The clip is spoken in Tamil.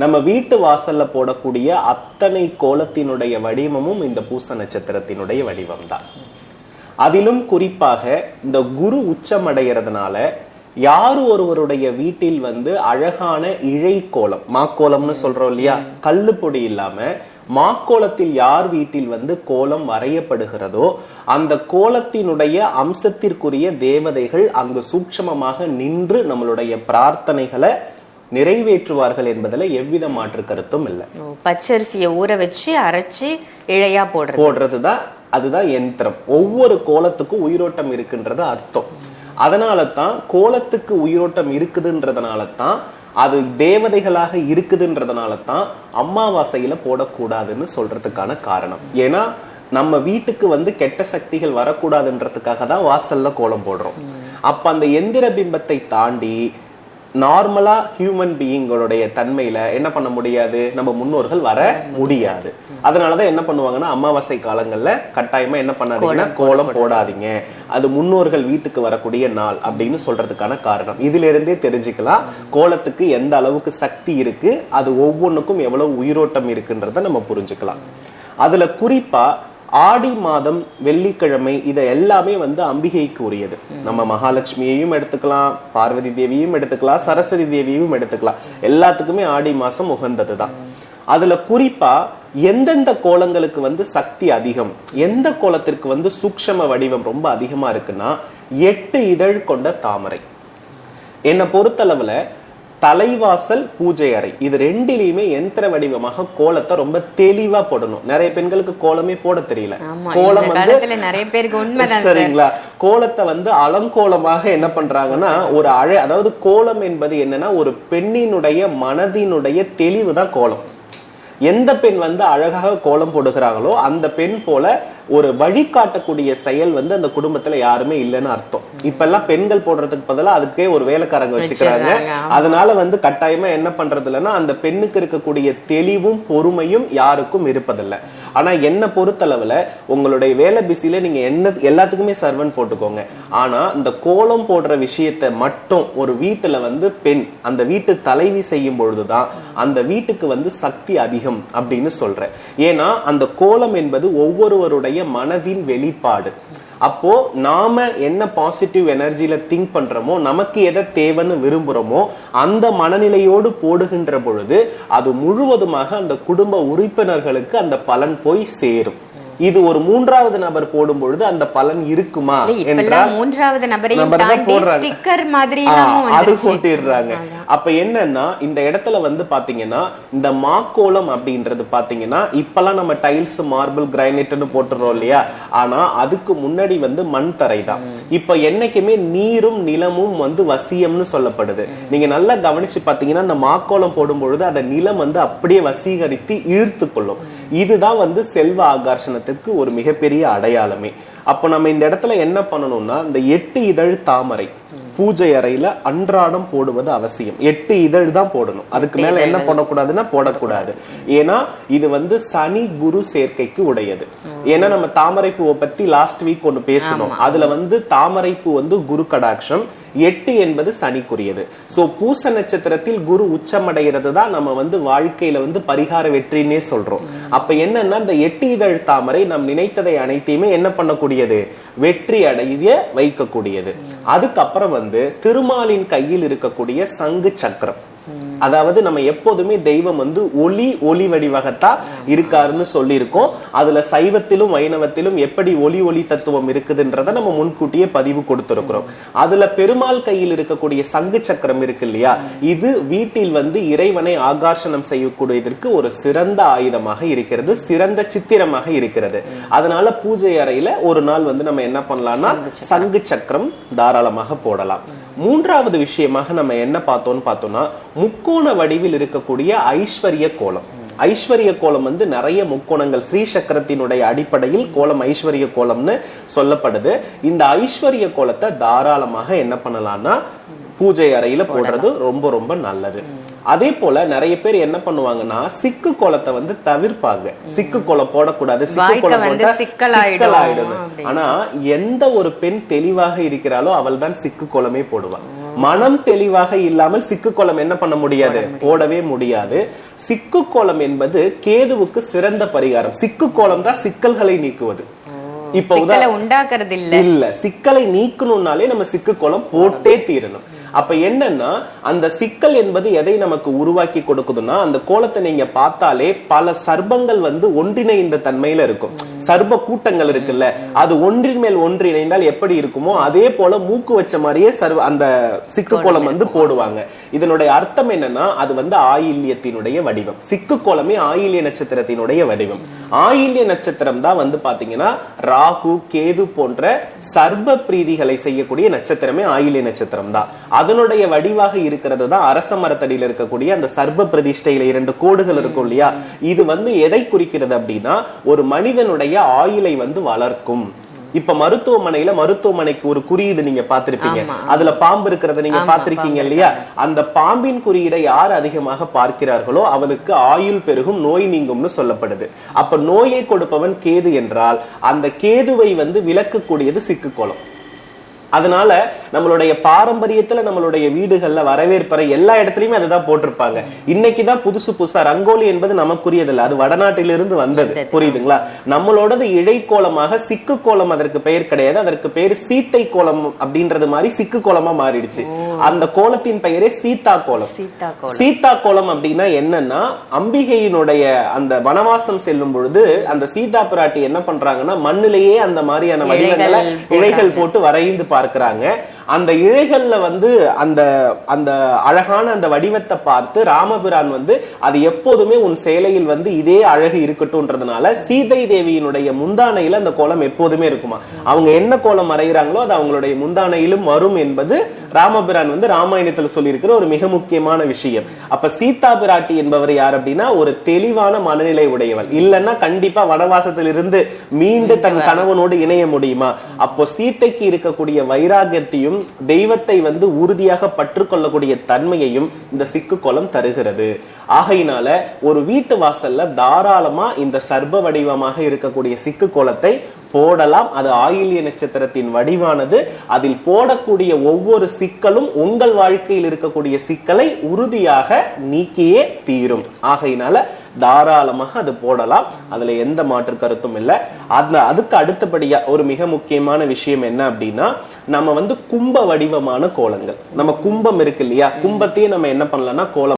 நம்ம வீட்டு வாசல்ல போடக்கூடிய அத்தனை கோலத்தினுடைய வடிவமும் இந்த பூச நட்சத்திரத்தினுடைய வடிவம் தான். அதிலும் குறிப்பாக இந்த குரு உச்சமடைகிறதுனால யார் ஒருவருடைய வீட்டில் அழகான இழை கோலம், மாக்கோலம்னு சொல்றோம் இல்லையா, கல்லு பொடி இல்லாம மாக்கோலத்தில் யார் வீட்டில் கோலம் வரையப்படுகிறதோ அந்த கோலத்தினுடைய அம்சத்திற்குரிய தேவதைகள் அங்கு சூட்சமமாக நின்று நம்மளுடைய பிரார்த்தனைகளை நிறைவேற்றுவார்கள் என்பதுல எவ்வித மாற்று கருத்தும் இல்லை. பச்சரிசியை ஊற வச்சு அரைச்சு இழையா போடுறதுதான், அதுதான் யந்திரம். ஒவ்வொரு கோலத்துக்கும் உயிரோட்டம் இருக்குன்றது அர்த்தம். அதனால தான் கோலத்துக்கு உயிரோட்டம் இருக்குதுன்றதுனால தான், அது தேவதைகளாக இருக்குதுன்றதுனால தான் அமாவாசையில போடக்கூடாதுன்னு சொல்றதுக்கான காரணம். ஏன்னா நம்ம வீட்டுக்கு கெட்ட சக்திகள் வரக்கூடாதுன்றதுக்காக தான் வாசல்ல கோலம் போடுறோம். அப்ப அந்த எந்திர பிம்பத்தை தாண்டி நார்மலா ஹியூமன் பீயிங்களுடைய தன்மையில என்ன பண்ண முடியாது, நம்ம முன்னோர்கள் வர முடியாது. அதனாலதான் என்ன பண்ணுவாங்கன்னா அமாவாசை காலங்கள்ல கட்டாயமா என்ன பண்ணாதீங்கன்னா கோலம் போடாதீங்க, அது முன்னோர்கள் வீட்டுக்கு வரக்கூடிய நாள் அப்படின்னு சொல்றதுக்கான காரணம். இதுல இருந்தே தெரிஞ்சுக்கலாம் கோலத்துக்கு எந்த அளவுக்கு சக்தி இருக்கு, அது ஒவ்வொன்றுக்கும் எவ்வளவு உயிரோட்டம் இருக்குன்றத நம்ம புரிஞ்சுக்கலாம். அதுல குறிப்பா ஆடி மாதம் வெள்ளிக்கிழமை இதை எல்லாமே அம்பிகைக்கு உரியது. நம்ம மகாலட்சுமியையும் எடுத்துக்கலாம், பார்வதி தேவியும் எடுத்துக்கலாம், சரஸ்வதி தேவியும் எடுத்துக்கலாம். எல்லாத்துக்குமே ஆடி மாசம் உகந்ததுதான். அதுல குறிப்பா எந்தெந்த கோலங்களுக்கு சக்தி அதிகம், எந்த கோலத்திற்கு சூக்ஷ்ம வடிவம் ரொம்ப அதிகமா இருக்குன்னா 8 இதழ் கொண்ட தாமரை. என்னை பொறுத்தளவுல தலைவாசல், பூஜை அறை, இது ரெண்டிலையுமே யந்திர வடிவமாக கோலத்தை ரொம்ப தெளிவா போடணும். நிறைய பெண்களுக்கு கோலமே போட தெரியல. கோலம் சரிங்களா, கோலத்தை அலங்கோலமாக என்ன பண்றாங்கன்னா ஒரு அதாவது கோலம் என்பது என்னன்னா ஒரு பெண்ணினுடைய மனதினுடைய தெளிவு தான் கோலம். எந்த பெண் அழகாக கோலம் போடுகிறாங்களோ அந்த பெண் போல ஒரு வழிகாட்டக்கூடிய செயல் அந்த குடும்பத்துல யாருமே இல்லைன்னு அர்த்தம். இப்ப எல்லாம் பெண்கள் போடுறதுக்கு பதிலா அதுக்கே ஒரு வேலைக்காரங்க வச்சுக்கிறாங்க. அதனால கட்டாயமா என்ன பண்றது இல்லைன்னா அந்த பெண்ணுக்கு இருக்கக்கூடிய தெளிவும் பொறுமையும் யாருக்கும் இருப்பதில்லை. ஆனா என்ன பொறுத்தளவுல உங்களுடைய வேலை பிஸில நீங்க எல்லாத்துக்குமே சர்வன் போட்டுக்கோங்க. ஆனா இந்த கோலம் போடுற விஷயத்தை மட்டும் ஒரு வீட்டுல பெண் அந்த வீட்டு தலைவி செய்யும் பொழுதுதான் அந்த வீட்டுக்கு சக்தி அதிகம் அப்படின்னு சொல்றேன். ஏன்னா அந்த கோலம் என்பது ஒவ்வொருவருடைய மனதின் வெளிப்பாடு. அப்போ நாம என்ன பாசிட்டிவ் எனர்ஜில திங்க் பண்றோமோ, நமக்கு எதை தேவைன்னு விரும்புறோமோ அந்த மனநிலையோடு போடுகின்ற பொழுது அது முழுவதுமாக அந்த குடும்ப உறுப்பினர்களுக்கு அந்த பலன் போய் சேரும். இது ஒரு மூன்றாவது நபர் போடும் பொழுது அந்த பலன் இருக்குமா என்றால் மூன்றாவது நபரையும் அது போட்டிடுறாங்க. அப்ப என்னன்னா இந்த இடத்துல பாத்தீங்கன்னா இந்த மாக்கோலம் அப்படின்றது பாத்தீங்கன்னா இப்பெல்லாம் நம்ம டைல்ஸ், மார்பிள், கிரைனைட்னு போட்டுறோம் இல்லையா, ஆனா அதுக்கு முன்னாடி மண் தரை தான். இப்ப என்னைக்குமே நீரும் நிலமும் வசியம்னு சொல்லப்படுது. நீங்க நல்லா கவனிச்சு பாத்தீங்கன்னா இந்த மாக்கோலம் போடும் பொழுது அந்த நிலம் அப்படியே வசீகரித்து இழுத்து கொள்ளும். இதுதான் செல்வ ஆகர்ஷணத்துக்கு ஒரு மிகப்பெரிய அடையாளமே. அப்ப நம்ம இந்த இடத்துல என்ன பண்ணணும்னா இந்த 8 இதழ் தாமரை பூஜை அறையில அன்றாடம் போடுவது அவசியம். 8 இதழ் தான் போடணும், அதுக்கு மேல என்ன பண்ணக்கூடாதுன்னா போடக்கூடாது. ஏன்னா இது சனி குரு சேர்க்கைக்கு உடையது. ஏன்னா நம்ம தாமரை பூவை பத்தி லாஸ்ட் வீக் ஒண்ணு பேசணும். அதுல தாமரை பூ குரு கடாட்சம், 8 என்பது சனிக்குரியது. சோ பூச நட்சத்திரத்தில் குரு உச்சமடைகிறது தான் நம்ம வாழ்க்கையில பரிகார வெற்றினே சொல்றோம். அப்ப என்னன்னா இந்த 8 இதழ் தாமரை நம் நினைத்ததை அனைத்தையுமே என்ன பண்ணக்கூடியது, வெற்றி அடைய வைக்கக்கூடியது. அதுக்கப்புறம் திருமாலின் கையில் இருக்கக்கூடிய சங்கு சக்கரம், அதாவது நம்ம எப்போதுமே தெய்வம் ஒளி வடிவகத்தான் இருக்காருன்னு சொல்லி இருக்கோம். அதுல சைவத்திலும் வைணவத்திலும் எப்படி ஒளி தத்துவம் இருக்குதுன்றத நம்ம முன்கூட்டியே பதிவு கொடுத்திருக்கிறோம். அதுல பெருமாள் கையில் இருக்கக்கூடிய சங்கு சக்கரம் இருக்கு இல்லையா, இது வீட்டில் இறைவனை ஆகர்ஷணம் செய்யக்கூடியதற்கு ஒரு சிறந்த ஆயுதமாக இருக்கிறது, சிறந்த சித்திரமாக இருக்கிறது. அதனால பூஜை அறையில ஒரு நாள் நம்ம என்ன பண்ணலாம்னா சங்கு சக்கரம் தாராளமாக போடலாம். மூன்றாவது விஷயமாக நம்ம என்ன பார்த்தோம்னா முக்கோண வடிவில் இருக்கக்கூடிய ஐஸ்வர்ய கோலம். ஐஸ்வர்ய கோலம் நிறைய முக்கோணங்கள், ஸ்ரீ சக்கரத்தினுடைய அடிப்படையில் கோலம் ஐஸ்வர்ய கோலம்னு சொல்லப்படுது. இந்த ஐஸ்வர்ய கோலத்தை தாராளமாக என்ன பண்ணலாம்னா பூஜை அறையில போடுறது ரொம்ப ரொம்ப நல்லது. அதே போல நிறைய பேர் என்ன பண்ணுவாங்கன்னா சிக்கு கோலத்தை தவிர்ப்பாங்க. சிக்கு கோலம் போடக்கூடாது, சிக்கு கோலம் போட்டா சிக்கலாயிடும். ஆனா எந்த ஒரு பெண் தெளிவாக இருக்கிறாளோ அவள் தான் சிக்கு கோலமே போடுவாள். மனம் தெளிவாக இல்லாமல் சிக்கு கோலம் என்ன பண்ண முடியாது, போடவே முடியாது. சிக்கு கோலம் என்பது கேதுவுக்கு சிறந்த பரிகாரம். சிக்கு கோலம் தான் சிக்கல்களை நீக்குவது. இப்ப உண்டாக்குறது இல்ல, சிக்கலை நீக்கணும்னாலே நம்ம சிக்கு கோலம் போட்டே தீரணும். அப்ப என்னன்னா அந்த சிக்கல் என்பது எதை நமக்கு உருவாக்கி கொடுக்குதுன்னா, அந்த கோலத்தை நீங்க பார்த்தாலே பல சர்பங்கள் வந்து ஒன்றிணைந்த தன்மையில இருக்கும். சர்ப கூட்டங்கள் இருக்குல்ல, அது ஒன்றின் மேல் ஒன்று இணைந்தால் எப்படி இருக்குமோ அதே போல மூக்கு வச்ச மாதிரியே அந்த சிக்கு கோலம் வந்து போடுவாங்க. இதனுடைய அர்த்தம் என்னன்னா, அது வந்து ஆயில்யத்தினுடைய வடிவம். சிக்கு கோலமே ஆயில்ய நட்சத்திரத்தினுடைய வடிவம். ஆயில்ய நட்சத்திரம் தான் வந்து பாத்தீங்கன்னா ராகு கேது போன்ற சர்ப பிரீதிகளை செய்யக்கூடிய நட்சத்திரமே ஆயில்ய நட்சத்திரம் தான். அதனுடைய வடிவாக இருக்கிறது தான் அரச மரத்தடியில் இருக்கக்கூடிய அந்த சர்ப பிரதிஷ்டையில 2 கோடுகள் இருக்கும் இல்லையா, இது வந்து எதை குறிக்கிறது அப்படின்னா ஒரு மனிதனுடைய ஆயுளை வந்து வளர்க்கும். இப்ப மருத்துவமனைக்கு ஒரு குறியீடு நீங்க பாத்திருப்பீங்க, அதுல பாம்பு இருக்கிறத நீங்க பாத்திருக்கீங்க இல்லையா, அந்த பாம்பின் குறியீடை யார் அதிகமாக பார்க்கிறார்களோ அவளுக்கு ஆயுள் பெருகும், நோய் நீங்கும்னு சொல்லப்படுது. அப்ப நோயை கொடுப்பவன் கேது என்றால் அந்த கேதுவை வந்து விலக்கக்கூடியது சிக்கு கோலம். அதனால நம்மளுடைய பாரம்பரியத்துல நம்மளுடைய வீடுகள்ல வரவேற்பறை எல்லா இடத்துலயுமே அதுதான் போட்டிருப்பாங்க. இன்னைக்குதான் புதுசா ரங்கோலி என்பது நமக்குரியதில்லை, அது வடநாட்டிலிருந்து வந்தது, புரியுதுங்களா? நம்மளோடது இழை கோலமாக சிக்கு கோலம் அதற்கு பெயர் கிடையாது, அதற்கு பெயர் சீத்தை கோலம் அப்படின்றது மாதிரி சிக்கு கோலமா மாறிடுச்சு. அந்த கோலத்தின் பெயரே சீதா கோலம். சீதா கோலம் அப்படின்னா என்னன்னா, அம்பிகையினுடைய அந்த வனவாசம் செல்லும் பொழுது அந்த சீதா பிராட்டி என்ன பண்றாங்கன்னா மண்ணிலேயே அந்த மாதிரியான வடிவங்களை இழைகள் போட்டு வரைந்து பார்க்கிறாங்க. அந்த இழைகள்ல வந்து அந்த அந்த அழகான அந்த வடிவத்தை பார்த்து ராமபிரான் வந்து அது எப்போதுமே உன் சேலையில் வந்து இதே அழகு இருக்கட்டும்ன்றதுனால சீதை தேவியினுடைய முந்தானையில அந்த கோலம் எப்போதுமே இருக்குமா. அவங்க என்ன கோலம் வரைகிறாங்களோ அது அவங்களுடைய முந்தானையிலும் வரும் என்பது ராமபிரான் வந்து ராமாயணத்துல சொல்லியிருக்கிற ஒரு மிக முக்கியமான விஷயம். அப்ப சீதா பிராட்டி என்பவர் யார் அப்படின்னா ஒரு தெளிவான மனநிலை உடையவள். இல்லைன்னா கண்டிப்பா வனவாசத்திலிருந்து மீண்டு தன் கணவனோடு இணைய முடியுமா? அப்போ சீத்தைக்கு இருக்கக்கூடிய வைராகியத்தையும் தெய்வத்தை வந்து உறுதியாக பற்றுக்கொள்ளக்கூடிய தன்மையையும் இந்த சிக்கு கோலம் தருகிறது. ஆகையினால ஒரு வீட்டு வாசல்ல தாராளமா இந்த சர்ப வடிவமாக இருக்கக்கூடிய சிக்கு கோலத்தை போடலாம். அது ஆயில்ய நட்சத்திரத்தின் வடிவானது. அதில் போடக்கூடிய ஒவ்வொரு சிக்கலும் உங்கள் வாழ்க்கையில் இருக்கக்கூடிய சிக்கலை உறுதியாக நீக்கியே தீரும். ஆகையினால தாராளமாக அது போடலாம், அதுல எந்த மாற்று கருத்தும் இல்லை. அதுக்கு அடுத்தபடியா ஒரு மிக முக்கியமான விஷயம் என்ன அப்படின்னா, நம்ம வந்து கும்ப வடிவமான கோலங்கள், நம்ம கும்பம் இருக்கு இல்லையா, கும்பத்தையே நம்ம என்ன பண்ணலாம்னா கோலம்